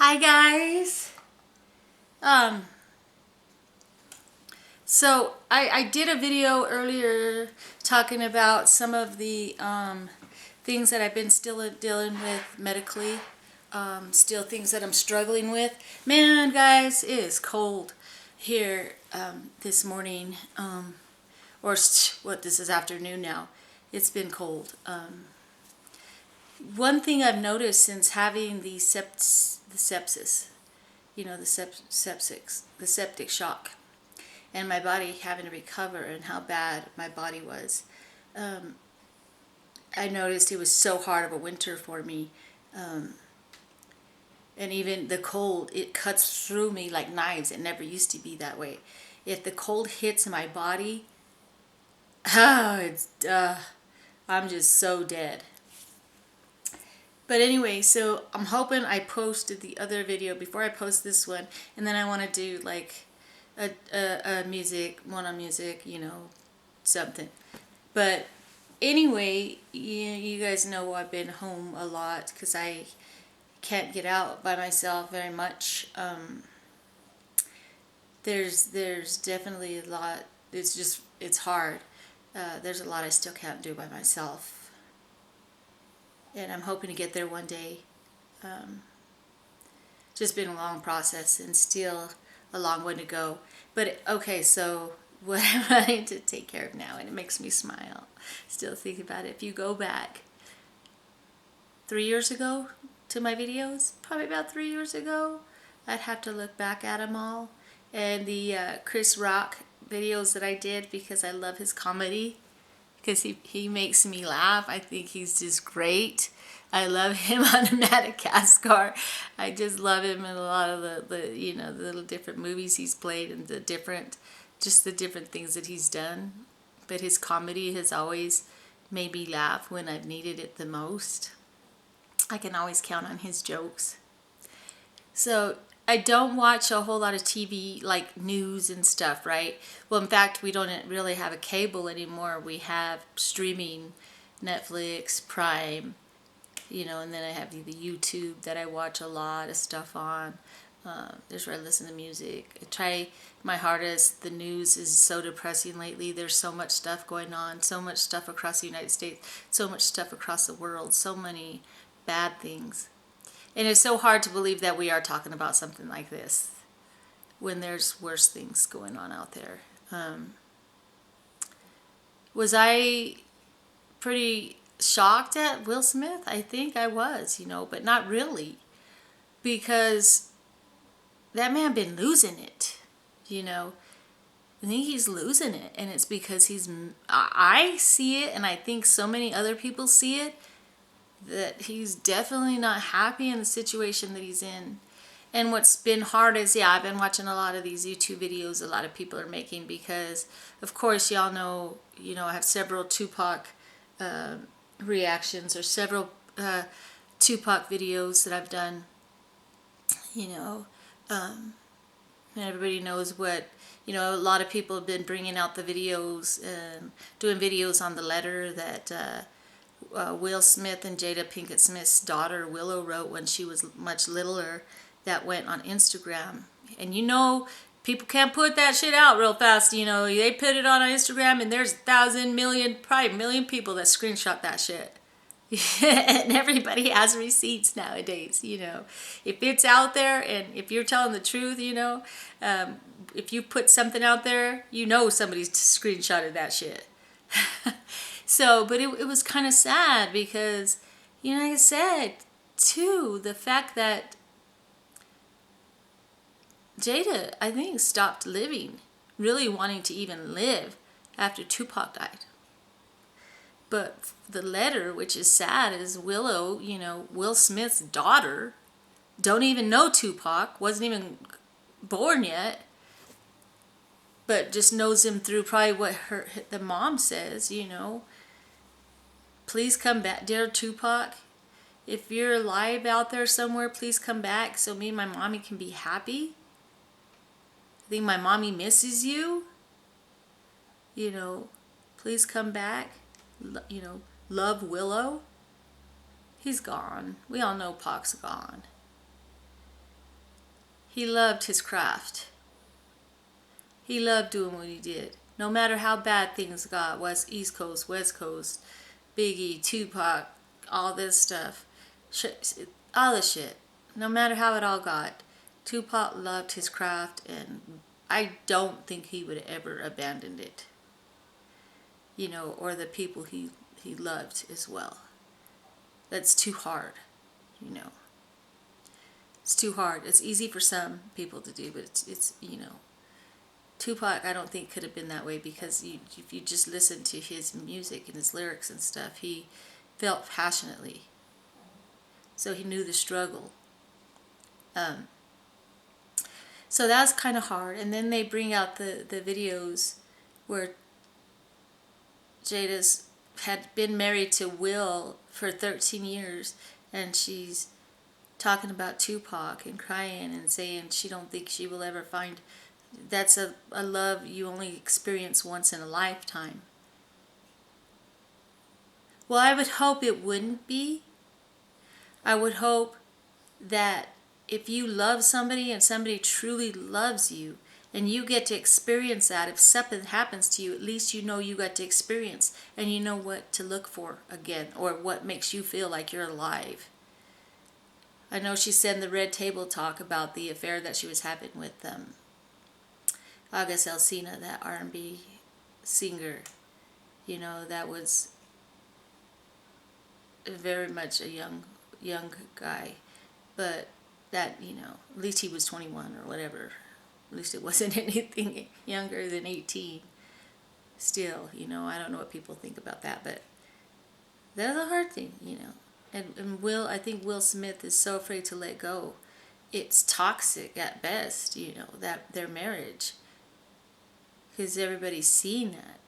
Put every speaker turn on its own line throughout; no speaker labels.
Hi guys. Um I did a video earlier talking about some of the things that I've been still dealing with medically. Still things that I'm struggling with. Man, guys, it is cold here this morning. This is afternoon now. It's been cold. One thing I've noticed since having the sepsis, the septic shock, and my body having to recover and how bad my body was. I noticed it was so hard of a winter for me. And even the cold, it cuts through me like knives. It never used to be that way. If the cold hits my body, I'm just so dead. But anyway, so I'm hoping I posted the other video before I post this one, and then I want to do like a music, one on music, something. But anyway, you guys know I've been home a lot because I can't get out by myself very much. There's definitely a lot. It's hard. There's a lot I still can't do by myself, and I'm hoping to get there one day. Just been a long process and still a long way to go. But okay, so what I'm wanting to take care of now, and it makes me smile still think about it. If you go back 3 years ago to my videos, probably about 3 years ago, I'd have to look back at them all. And the Chris Rock videos that I did, because I love his comedy, because he makes me laugh. I think he's just great. I love him on Madagascar. I just love him in a lot of the little different movies he's played and the different things that he's done. But his comedy has always made me laugh when I've needed it the most. I can always count on his jokes. So I don't watch a whole lot of TV, like news and stuff, right? Well, in fact, we don't really have a cable anymore. We have streaming, Netflix, Prime, and then I have the YouTube that I watch a lot of stuff on. There's where I listen to music. I try my hardest. The news is so depressing lately. There's so much stuff going on, so much stuff across the United States, so much stuff across the world, so many bad things. And it's so hard to believe that we are talking about something like this when there's worse things going on out there. Was I pretty shocked at Will Smith? I think I was, but not really. Because that man been losing it, I think he's losing it. And it's because I see it, and I think so many other people see it, that he's definitely not happy in the situation that he's in. And what's been hard is, I've been watching a lot of these YouTube videos a lot of people are making, because of course y'all know, I have several Tupac reactions, or several Tupac videos that I've done, and everybody knows what, a lot of people have been bringing out the videos, doing videos on the letter that Will Smith and Jada Pinkett Smith's daughter Willow wrote when she was much littler, that went on Instagram. And people can't put that shit out real fast. They put it on Instagram, and there's 1,000 million, probably million people that screenshot that shit. And everybody has receipts nowadays. If it's out there, and if you're telling the truth, if you put something out there, somebody's screenshotted that shit. So, but it was kind of sad because, like I said, too, the fact that Jada, I think, stopped living, really wanting to even live after Tupac died. But the letter, which is sad, is Willow, Will Smith's daughter, don't even know Tupac, wasn't even born yet, but just knows him through probably what the mom says, Please come back, dear Tupac. If you're alive out there somewhere, please come back so me and my mommy can be happy. I think my mommy misses you. Please come back. Love, Willow. He's gone. We all know Pac's gone. he loved his craft. He loved doing what he did. No matter how bad things got, was East Coast, West Coast, Biggie, Tupac, all this stuff, all the shit. No matter how it all got, Tupac loved his craft, and I don't think he would ever abandon it. You know, or the people he loved as well. That's too hard, you know. It's too hard. It's easy for some people to do, but it's you know, Tupac, I don't think could have been that way, because if you just listen to his music and his lyrics and stuff, he felt passionately. So he knew the struggle. So that's kind of hard. And then they bring out the videos where Jada's had been married to Will for 13 years, and she's talking about Tupac and crying and saying she don't think she will ever find. That's a love you only experience once in a lifetime. Well, I would hope it wouldn't be. I would hope that if you love somebody and somebody truly loves you and you get to experience that, if something happens to you, at least you know you got to experience and you know what to look for again, or what makes you feel like you're alive. I know she said in the Red Table Talk about the affair that she was having with August Alsina, that R&B singer. You know, that was very much a young guy, but that, you know, at least he was 21 or whatever. At least it wasn't anything younger than 18. Still, you know, I don't know what people think about that, but that's a hard thing, you know. And I think Will Smith is so afraid to let go. It's toxic at best, you know, that their marriage, because everybody's seen that.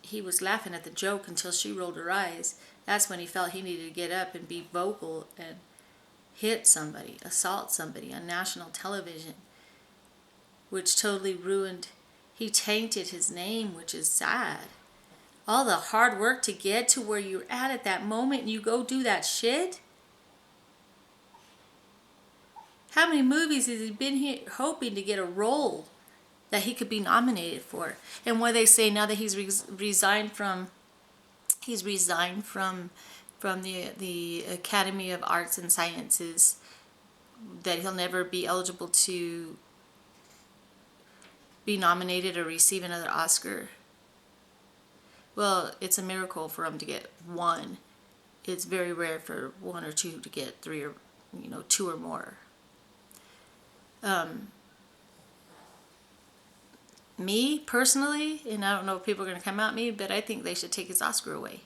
He was laughing at the joke until she rolled her eyes. That's when he felt he needed to get up and be vocal and hit somebody, assault somebody on national television, which totally ruined, he tainted his name, which is sad. All the hard work to get to where you're at that moment, and you go do that shit. How many movies has he been here hoping to get a role that he could be nominated for? And what they say now that he's resigned from the Academy of Arts and Sciences, that he'll never be eligible to be nominated or receive another Oscar. Well, it's a miracle for him to get one. It's very rare for one or two to get three, or, you know, two or more. Me personally, and I don't know if people are going to come at me, but I think they should take his Oscar away.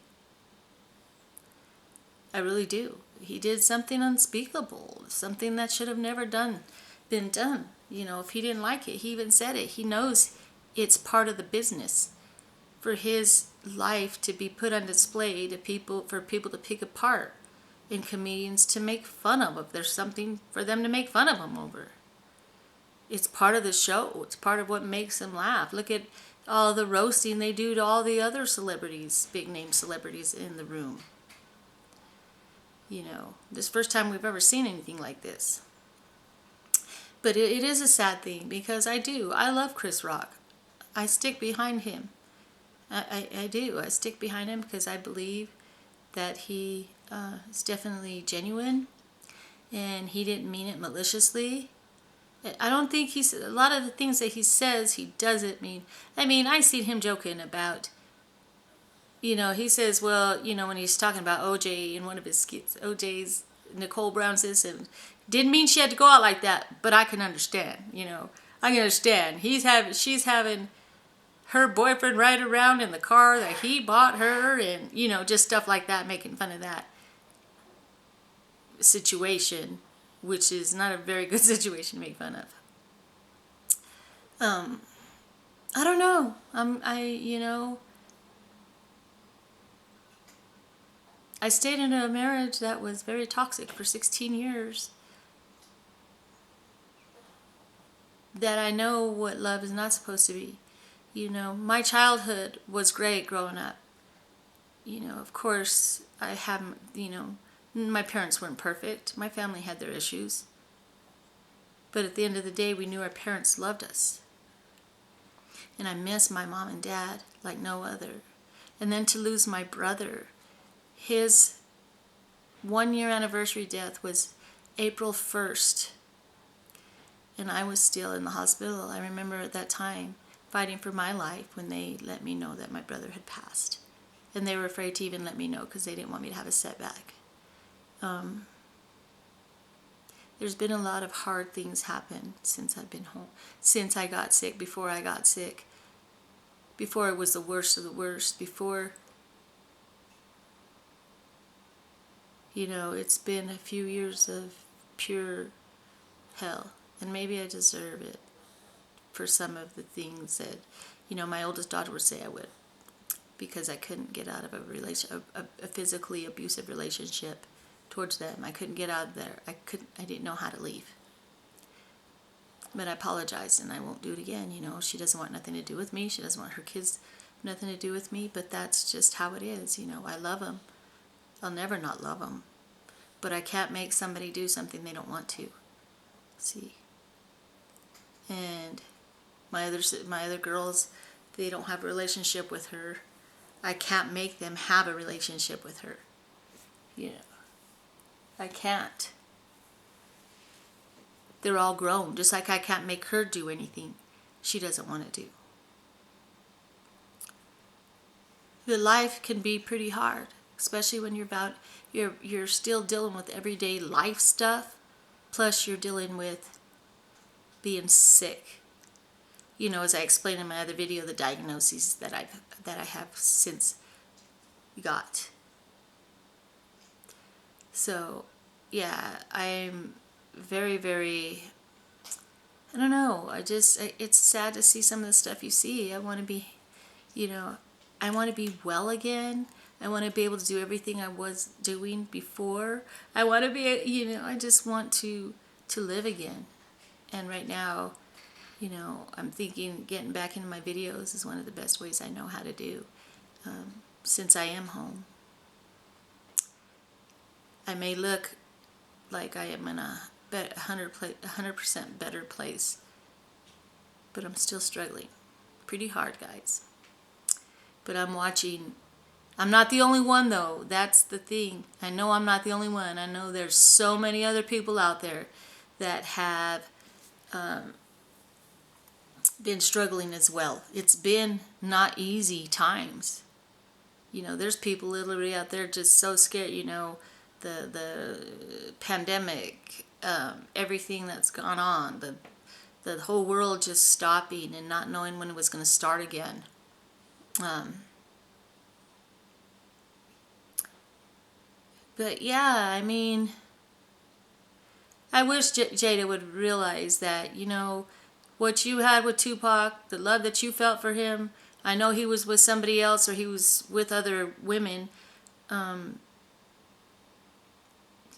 I really do. He did something unspeakable, something that should have never been done. You know, if he didn't like it, he even said it. He knows it's part of the business for his life to be put on display to people, for people to pick apart, and comedians to make fun of if there's something for them to make fun of him over. It's part of the show. It's part of what makes them laugh. Look at all the roasting they do to all the other celebrities, big name celebrities in the room. You know, this first time we've ever seen anything like this. But it is a sad thing, because I love Chris Rock. I stick behind him. I do. I stick behind him because I believe that he is definitely genuine, and he didn't mean it maliciously. I don't think a lot of the things that he says, he doesn't mean. I mean, I seen him joking about, you know, he says, well, you know, when he's talking about OJ in one of his skits, OJ's Nicole Brown's sister, didn't mean she had to go out like that, but I can understand, you know. I can understand. She's having her boyfriend ride around in the car that he bought her, and, you know, just stuff like that, making fun of that situation, which is not a very good situation to make fun of. I don't know. You know, I stayed in a marriage that was very toxic for 16 years. That I know what love is not supposed to be. You know, my childhood was great growing up. You know, of course, I haven't, you know, my parents weren't perfect. My family had their issues. But at the end of the day, we knew our parents loved us. And I miss my mom and dad like no other. And then to lose my brother, his 1-year anniversary death was April 1st. And I was still in the hospital. I remember at that time fighting for my life when they let me know that my brother had passed. And they were afraid to even let me know because they didn't want me to have a setback. There's been a lot of hard things happen since I've been home. Since I got sick, before I got sick. Before it was the worst of the worst. Before, it's been a few years of pure hell. And maybe I deserve it for some of the things that, my oldest daughter would say I would. Because I couldn't get out of a physically abusive relationship towards them. I couldn't get out of there. I didn't know how to leave. But I apologized, and I won't do it again. She doesn't want nothing to do with me. She doesn't want her kids nothing to do with me. But that's just how it is. I love them. I'll never not love them. But I can't make somebody do something they don't want to. See. And my other girls, they don't have a relationship with her. I can't make them have a relationship with her. I can't. They're all grown, just like I can't make her do anything she doesn't want to do. The life can be pretty hard, especially when you're still dealing with everyday life stuff, plus you're dealing with being sick. As I explained in my other video, the diagnoses that I have since got. So, yeah, I'm very, very, I don't know, it's sad to see some of the stuff you see. I want to be, I want to be well again. I want to be able to do everything I was doing before. I want to be, I just want to live again. And right now, I'm thinking getting back into my videos is one of the best ways I know how to do, since I am home. I may look like I am in a 100% better place, but I'm still struggling. Pretty hard, guys. But I'm watching. I'm not the only one, though. That's the thing. I know I'm not the only one. I know there's so many other people out there that have been struggling as well. It's been not easy times. There's people literally out there just so scared, the pandemic, everything that's gone on, the whole world just stopping and not knowing when it was going to start again. But yeah, I mean, I wish Jada would realize that, what you had with Tupac, the love that you felt for him. I know he was with somebody else or he was with other women.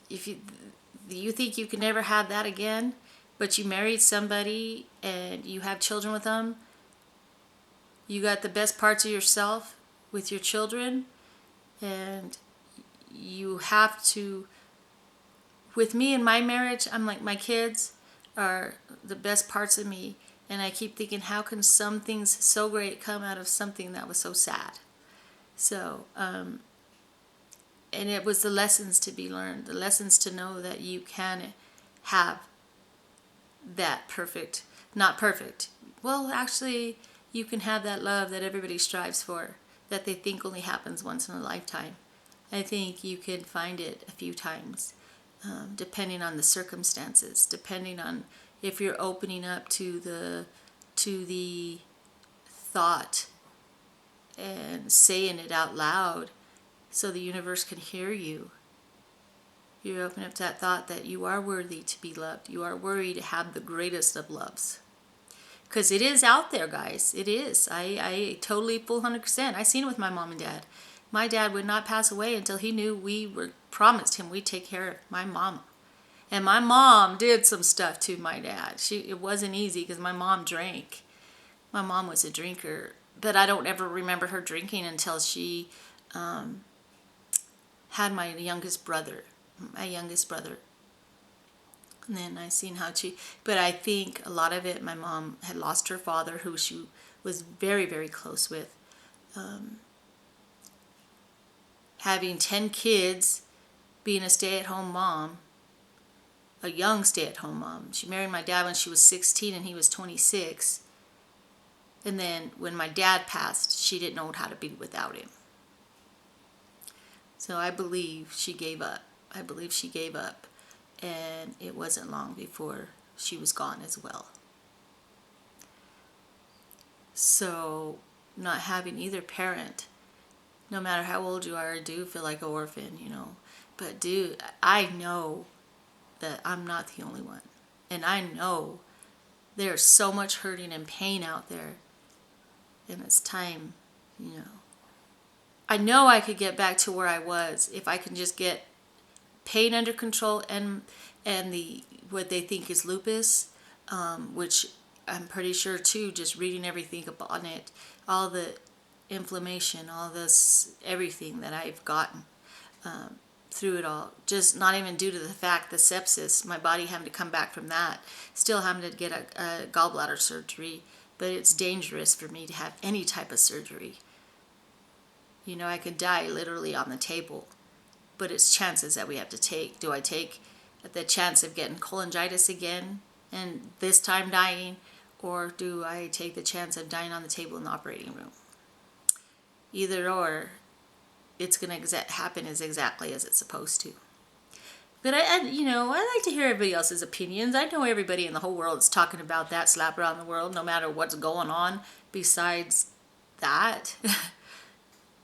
If you think you can never have that again, but you married somebody and you have children with them, you got the best parts of yourself with your children, and you have to, with me and my marriage, I'm like, my kids are the best parts of me, and I keep thinking, how can some things so great come out of something that was so sad? So, and it was the lessons to be learned, the lessons to know that you can have that perfect, not perfect. Well, actually, you can have that love that everybody strives for, that they think only happens once in a lifetime. I think you can find it a few times, depending on the circumstances, depending on if you're opening up to the thought and saying it out loud so the universe can hear you. You open up to that thought that you are worthy to be loved. You are worthy to have the greatest of loves. Because it is out there, guys. It is. I totally, full 100%. I seen it with my mom and dad. My dad would not pass away until he knew we were promised him we'd take care of my mom. And my mom did some stuff to my dad. It wasn't easy because my mom drank. My mom was a drinker. But I don't ever remember her drinking until she had my youngest brother. And then I seen how she, but I think a lot of it, my mom had lost her father, who she was very, very close with. Having 10 kids, being a stay-at-home mom, a young stay-at-home mom. She married my dad when she was 16 and he was 26. And then when my dad passed, she didn't know how to be without him. So I believe she gave up. I believe she gave up. And it wasn't long before she was gone as well. So not having either parent, no matter how old you are, I do feel like an orphan, you know. But dude, I know that I'm not the only one. And I know there's so much hurting and pain out there. And it's time, you know. I know I could get back to where I was if I can just get pain under control and the what they think is lupus, which I'm pretty sure too, just reading everything on it, all the inflammation, all this, everything that I've gotten through it all, just not even due to the fact the sepsis, my body having to come back from that, still having to get a gallbladder surgery, but it's dangerous for me to have any type of surgery. You know, I could die literally on the table, but it's chances that we have to take. Do I take the chance of getting cholangitis again and this time dying, or do I take the chance of dying on the table in the operating room? Either or, it's going to happen as exactly as it's supposed to. But I like to hear everybody else's opinions. I know everybody in the whole world is talking about that slap around the world, no matter what's going on besides that.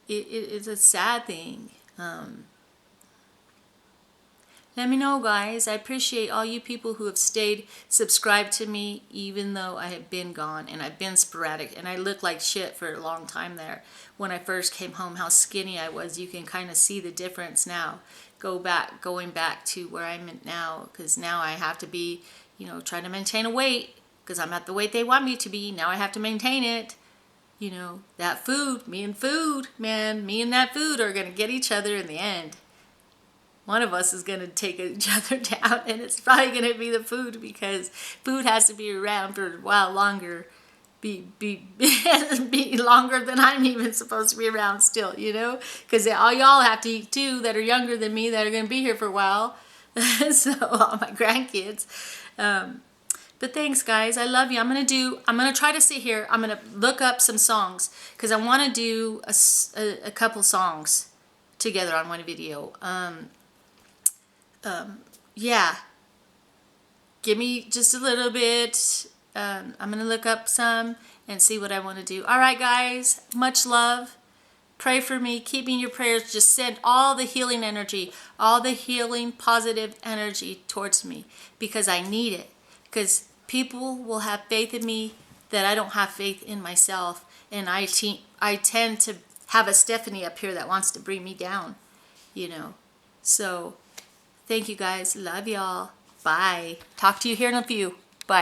It's a sad thing. Let me know, guys. I appreciate all you people who have stayed subscribed to me, even though I have been gone and I've been sporadic and I looked like shit for a long time there. When I first came home, how skinny I was. You can kind of see the difference now. Going back to where I'm at now, because now I have to be, trying to maintain a weight because I'm at the weight they want me to be. Now I have to maintain it. That food, me and that food are going to get each other in the end. One of us is going to take each other down, and it's probably going to be the food, because food has to be around for a while longer, be longer than I'm even supposed to be around still, because all y'all have to eat too that are younger than me, that are going to be here for a while. So all my grandkids. But thanks, guys. I love you. I'm going to try to sit here. I'm going to look up some songs because I want to do a couple songs together on one video. Yeah. Give me just a little bit. I'm going to look up some and see what I want to do. All right, guys. Much love. Pray for me. Keep me in your prayers. Just send all the healing energy, all the healing positive energy towards me, because I need it. Because people will have faith in me that I don't have faith in myself. And I tend to have a Stephanie up here that wants to bring me down, So thank you, guys. Love y'all. Bye. Talk to you here in a few. Bye.